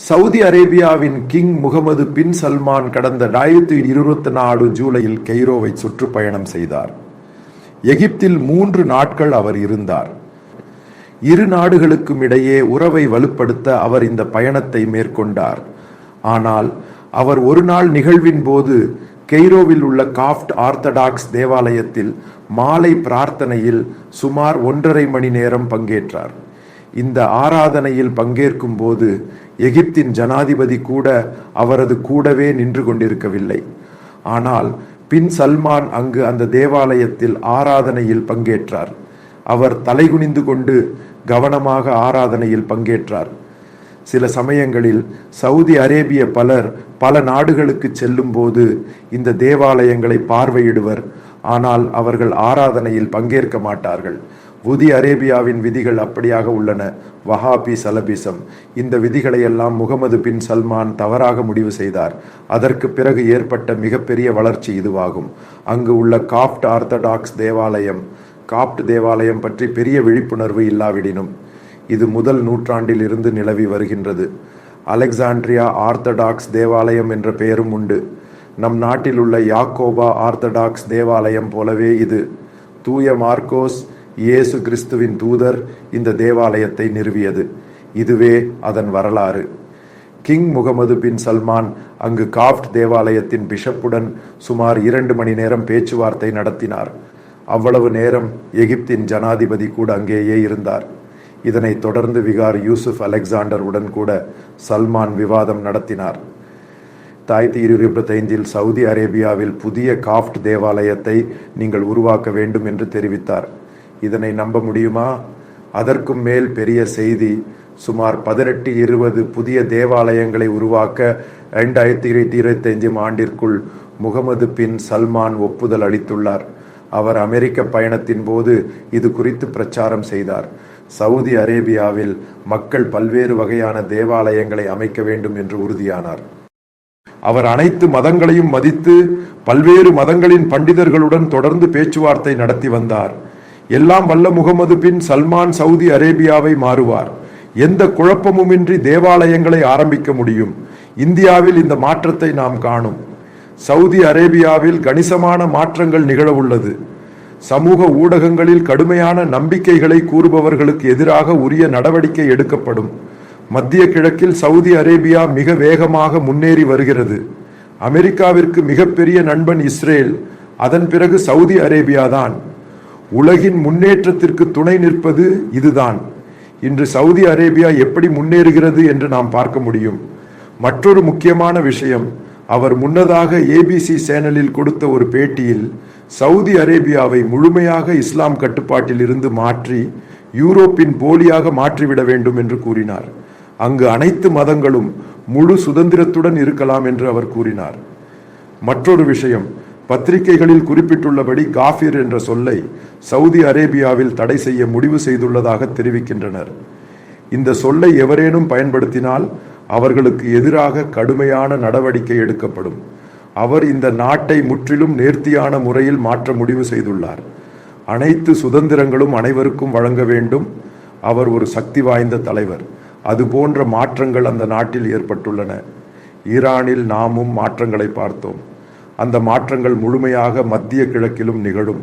Saudi அரேபியாவின் king Mohammed பின் சல்மான் கடந்த 2024 ஜூலையில் கெய்ரோவை சுற்றுப்பயணம் செய்தார். எகிப்தில் 3 நாட்கள் அவர் இருந்தார். இரு நாடுகளுக்கும் இடையே உறவை வலுப்படுத்த அவர் இந்த பயணத்தை மேற்கொண்டார். ஆனால் அவர் ஒரு நாள் நிகழ்வின் போது கெய்ரோவில் உள்ள காப்ட் ஆர்த்தடாக்ஸ் தேவாலயத்தில் மாலை பிரார்த்தனையில் சுமார் 1.5 மணி நேரம் பங்கேற்றார். இந்த ஆராதனையில் பங்கேற்கும் போது எகிப்தின் ஜனாதிபதி கூட அவரது கூடவே நின்று கொண்டிருக்கவில்லை. ஆனால் பின் சல்மான் அங்கு அந்த தேவாலயத்தில் ஆராதனையில் பங்கேற்றார். அவர் தலைகுனிந்து கொண்டு கவனமாக ஆராதனையில் பங்கேற்றார். சில சமயங்களில் சவுதி அரேபிய பலர் பல நாடுகளுக்கு செல்லும் போது இந்த தேவாலயங்களை பார்வையிடுவர். ஆனால் அவர்கள் ஆராதனையில் பங்கேற்க மாட்டார்கள். சவுதி அரேபியாவின் விதிகள் அப்படியாக உள்ளன. வஹாபி சலபிசம் இந்த விதிகளை எல்லாம் முகமது பின் சல்மான் தவறாக முடிவு செய்தார். அதற்கு பிறகு ஏற்பட்ட மிகப்பெரிய வளர்ச்சி இதுவாகும். அங்கு உள்ள காப்ட் ஆர்த்தடாக்ஸ் தேவாலயம் பற்றி பெரிய விழிப்புணர்வு இல்லாவிடினும் இது முதல் நூற்றாண்டில் இருந்து நிலவி வருகின்றது. அலெக்சாண்ட்ரியா ஆர்த்தடாக்ஸ் தேவாலயம் என்ற பெயரும் உண்டு. நம் நாட்டில் உள்ள யாக்கோபா ஆர்த்தடாக்ஸ் தேவாலயம் போலவே இது. தூய மார்க்கோஸ் இயேசு கிறிஸ்துவின் தூதர் இந்த தேவாலயத்தை நிறுவியது. இதுவே அதன் வரலாறு. கிங் முகமது பின் சல்மான் அங்கு காப்ட் தேவாலயத்தின் பிஷப்புடன் சுமார் 2 மணி நேரம் பேச்சுவார்த்தை நடத்தினார். அவ்வளவு நேரம் எகிப்தின் ஜனாதிபதி கூட அங்கேயே இருந்தார். இதனைத் தொடர்ந்து விகார் யூசுப் அலெக்சாண்டர் உடன் கூட சல்மான் விவாதம் நடத்தினார். 2025 சவுதி அரேபியாவில் புதிய காப்ட் தேவாலயத்தை நீங்கள் உருவாக்க வேண்டும் என்று தெரிவித்தார். இதனை நம்ப முடியுமா? அதற்கும் மேல் பெரிய செய்தி, சுமார் 18-20 புதிய தேவாலயங்களை உருவாக்க 2025 ஆண்டிற்குள் முகமது பின் சல்மான் ஒப்புதல் அளித்துள்ளார். அவர் அமெரிக்க பயணத்தின் போது இது குறித்து பிரச்சாரம் செய்தார். சவுதி அரேபியாவில் மக்கள் பல்வேறு வகையான தேவாலயங்களை அமைக்க வேண்டும் என்று உறுதியானார். அவர் அனைத்து மதங்களையும் மதித்து பல்வேறு மதங்களின் பண்டிதர்களுடன் தொடர்ந்து பேச்சுவார்த்தை நடத்தி வந்தார். எல்லாம் வல்ல முகமது பின் சல்மான் சவுதி அரேபியாவை மாறுவார். எந்த குழப்பமுமின்றி தேவாலயங்களை ஆரம்பிக்க முடியும். இந்தியாவில் இந்த மாற்றத்தை நாம் காணும். சவுதி அரேபியாவில் கணிசமான மாற்றங்கள் நிகழ உள்ளது. சமூக ஊடகங்களில் கடுமையான நம்பிக்கைகளை கூறுபவர்களுக்கு எதிராக உரிய நடவடிக்கை எடுக்கப்படும். மத்திய கிழக்கில் சவுதி அரேபியா மிக வேகமாக முன்னேறி வருகிறது. அமெரிக்காவிற்கு மிகப்பெரிய நண்பன் இஸ்ரேல், அதன் பிறகு சவுதி அரேபியா தான். உலகின் முன்னேற்றத்திற்கு துணை நிற்பது இதுதான். இன்று சவுதி அரேபியா எப்படி முன்னேறுகிறது என்று நாம் பார்க்க முடியும். மற்றொரு முக்கியமான விஷயம், அவர் முன்னதாக ABC சேனலில் கொடுத்த ஒரு பேட்டியில் சவுதி அரேபியாவை முழுமையாக இஸ்லாம் கட்டுப்பாட்டில் இருந்து மாற்றி யூரோப்பின் போலியாக மாற்றிவிட வேண்டும் என்று கூறினார். அங்கு அனைத்து மதங்களும் முழு சுதந்திரத்துடன் இருக்கலாம் என்று அவர் கூறினார். மற்றொரு விஷயம், பத்திரிகைகளில் குறிப்பிட்டுள்ளபடி காஃபிர் என்ற சொல்லை சவுதி அரேபியாவில் தடை செய்ய முடிவு செய்துள்ளதாக தெரிவிக்கின்றனர். இந்த சொல்லை எவரேனும் பயன்படுத்தினால் அவர்களுக்கு எதிராக கடுமையான நடவடிக்கை எடுக்கப்படும். அவர் இந்த நாட்டை முற்றிலும் நேர்த்தியான முறையில் மாற்ற முடிவு செய்துள்ளார். அனைத்து சுதந்திரங்களும் அனைவருக்கும் வழங்க வேண்டும். அவர் ஒரு சக்தி வாய்ந்த தலைவர். அதுபோன்ற மாற்றங்கள் அந்த நாட்டில் ஏற்பட்டுள்ளன. ஈரானில் நாமும் மாற்றங்களை பார்த்தோம். அந்த மாற்றங்கள் முழுமையாக மத்திய கிழக்கிலும் நிகழும்.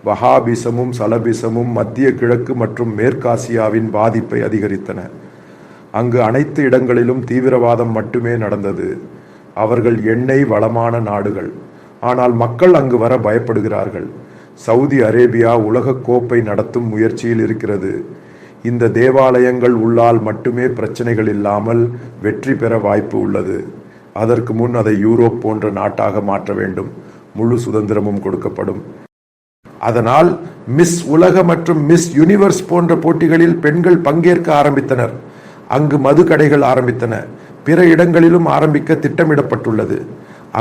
வஹாபிசமும் சலபிசமும் மத்திய கிழக்கு மற்றும் மேற்காசியாவின் பாதிப்பை அதிகரித்தன. அங்கு அனைத்து இடங்களிலும் தீவிரவாதம் மட்டுமே நடந்தது. அவர்கள் எண்ணெய் வளமான நாடுகள். ஆனால் மக்கள் அங்கு வர பயப்படுகிறார்கள். சவுதி அரேபியா உலக கோப்பை நடத்தும் முயற்சியில் இருக்கிறது. இந்த தேவாலயங்கள் உள்ளால் மட்டுமே பிரச்சனைகள் இல்லாமல் வெற்றி பெற வாய்ப்பு உள்ளது. அதற்கு முன் அதை யூரோப் போன்ற நாட்டாக மாற்ற வேண்டும். முழு சுதந்திரமும் கொடுக்கப்படும். அதனால் மிஸ் உலக மற்றும் மிஸ் யூனிவர்ஸ் போன்ற போட்டிகளில் பெண்கள் பங்கேற்க ஆரம்பித்தனர். அங்கு மது கடைகள் ஆரம்பித்தன. பிற இடங்களிலும் ஆரம்பிக்க திட்டமிடப்பட்டுள்ளது.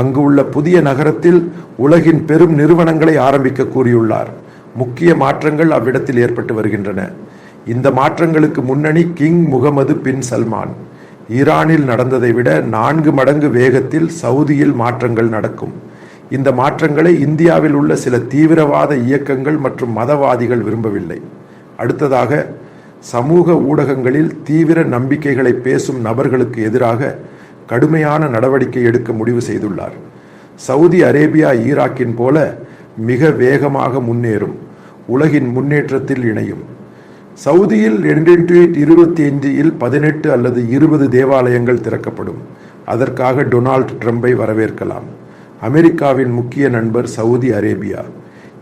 அங்கு உள்ள புதிய நகரத்தில் உலகின் பெரும் நிறுவனங்களை ஆரம்பிக்க கூறியுள்ளார். முக்கிய மாற்றங்கள் அவ்விடத்தில் ஏற்பட்டு வருகின்றன. இந்த மாற்றங்களுக்கு முன்னணி கிங் முகமது பின் சல்மான். ஈரானில் நடந்ததை விட 4 மடங்கு வேகத்தில் சவுதியில் மாற்றங்கள் நடக்கும். இந்த மாற்றங்களை இந்தியாவில் உள்ள சில தீவிரவாத இயக்கங்கள் மற்றும் மதவாதிகள் விரும்பவில்லை. அடுத்ததாக, சமூக ஊடகங்களில் தீவிர நம்பிக்கைகளை பேசும் நபர்களுக்கு எதிராக கடுமையான நடவடிக்கை எடுக்க முடிவு செய்துள்ளார். சவுதி அரேபியா ஈராக்கின் போல மிக வேகமாக முன்னேறும், உலகின் முன்னேற்றத்தில் இணையும். சவுதியில் 2025 18 அல்லது 20 தேவாலயங்கள் திறக்கப்படும். அதற்காக டொனால்ட் ட்ரம்பை வரவேற்கலாம். அமெரிக்காவின் முக்கிய நண்பர் சவுதி அரேபியா.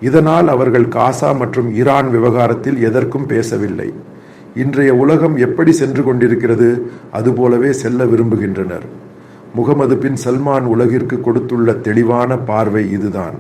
இதனால் அவர்கள் காசா மற்றும் ஈரான் விவகாரத்தில் எதற்கும் பேசவில்லை. இன்றைய உலகம் எப்படி சென்று கொண்டிருக்கிறது, அதுபோலவே செல்ல விரும்புகின்றனர். முகமது பின் சல்மான் உலகிற்கு கொடுத்துள்ள தெளிவான பார்வை இதுதான்.